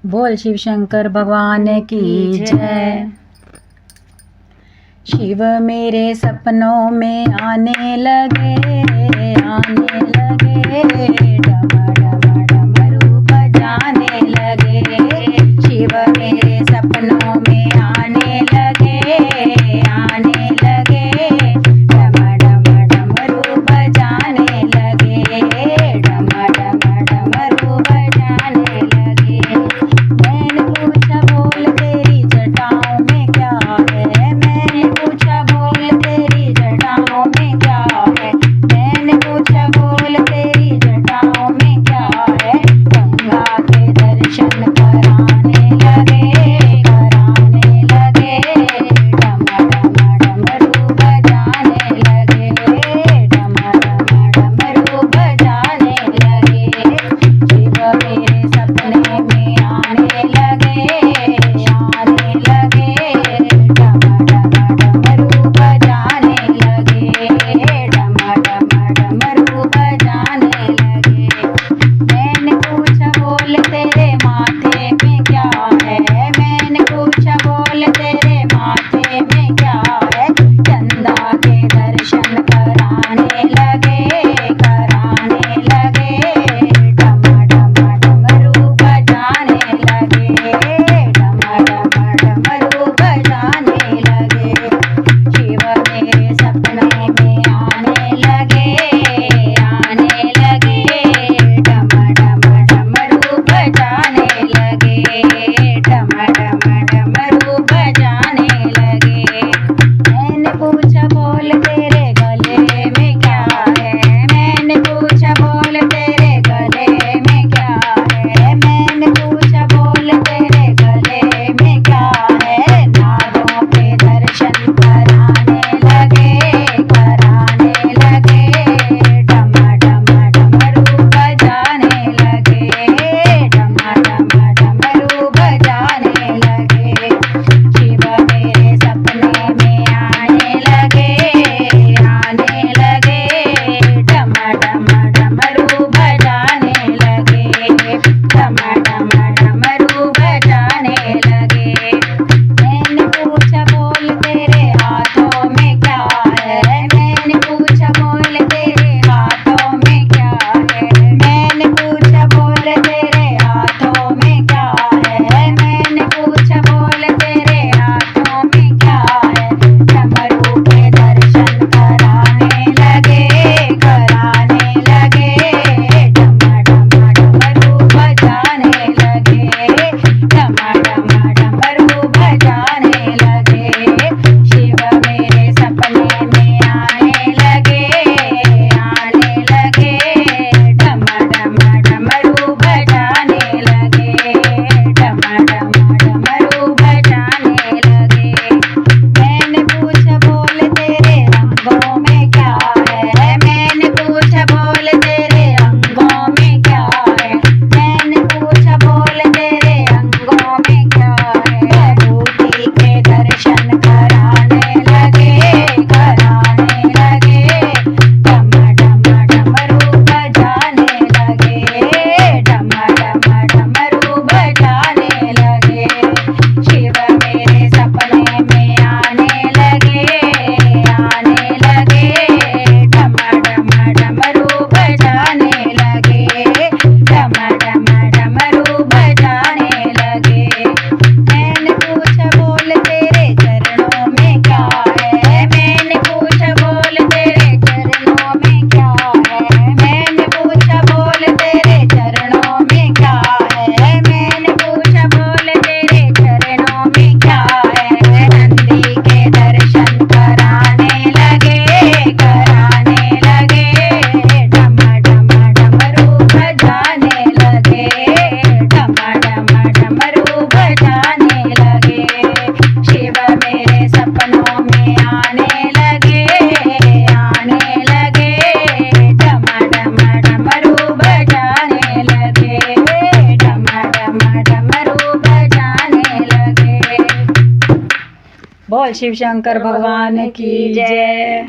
बोल शिव शंकर भगवान की जय। शिव मेरे सपनों में आने लगे, आने लगे, डम डम डमरू बजाने लगे। शिव मेरे सपनों में आने लगे, आने लगे, डम डम डमरू बजाने लगे, डम डम डमरू बजाने लगे। मैंने पूछा बोल तेरी जटाओं में क्या है, मैंने पूछा बोल तेरी जटाओं में क्या है, मैंने पूछा बोल तेरी जटाओं में क्या है। गंगा के दर्शन कराने लगे, कराने लगे, डम डम डमरू बजाने लगे, डम डम डमरू बजाने लगे। शिव मेरे सपने में आने लगे, आने लगे, डम डम डमरू बजाने लगे, डम डम डमरू बजाने लगे। मैंने पूछा बोल तेरे माथे में क्या है, मैंने पूछा बोल तेरे माथे में क्या है। चंदा के दर्शन कराने लगे, कराने लगे, डम डम डमरू बजाने लगे, डम डम डमरू बजाने लगे। शिव मेरे सपने में आने लगे, आने लगे, डम डम डमरू बजाने लगे, डम डम डमरू बजाने लगे। मैंने पूछा बोल तेरे गले में क्या है, मैंने पूछा बोल तेरे गले में क्या है, मैंने पूछा बोल तेरे गले में क्या है। नादों के दर्शन कराने लगे, कराने लगे, डम डम डमरू बजाने लगे, डम डम डमरू बजाने लगे। शिव मेरे सपने में आने लगे, आने लगे, डम डम डमरू बजाने लगे, डम डम डमरू बजाने लगे। मैंने पूछा बोल तेरे हाथों में क्या है, मैंने पूछा बोल तेरे हाथों में क्या है, मैंने पूछा बोल तेरे हाथों में क्या है, मैंने पूछा बोल तेरे हाथों में क्या है। डमरू के दर्शन कराने लगे, कराने लगे, डम डम डमरू बजाने लगे, डम डम डमरू बजाने लगे। शिव मेरे सपने में आने लगे, आने लगे, डम डम डमरू बजाने लगे, डम डम डमरू बजाने लगे। मैंने पूछा बोल तेरे रंगों में क्या है, मैंने पूछा बोल तेरे अंगों में क्या है, मैंने पूछा बोल तेरे अंगों में क्या है। बूटी के दर्शन कराने लगे, कराने लगे, डम डम डमरू बजाने लगे, डम डम डमरू बजाने लगे। शिव मेरे सपने में आने लगे, आने लगे, डम डम डमरू बजाने लगे, डम डम डमरू बजाने लगे। मैंने पूछा बोल तेरे चरणों में क्या है, मैंने पूछा बोल तेरे चरणों में क्या है, मैंने पूछा बोल तेरे चरणों में क्या है, मैंने पूछा बोल तेरे चरणों में क्या है। नंदी के दर्शन कराने लगे, कराने लगे, डम डम डमरू बजाने लगे, डम डम डमरू बजाने लगे। शिव मेरे सपनों में आने लगे, आने लगे, डम डम डमरू बजाने लगे, डम डम डमरू बजाने लगे। बोल शिव शंकर भगवान की जय।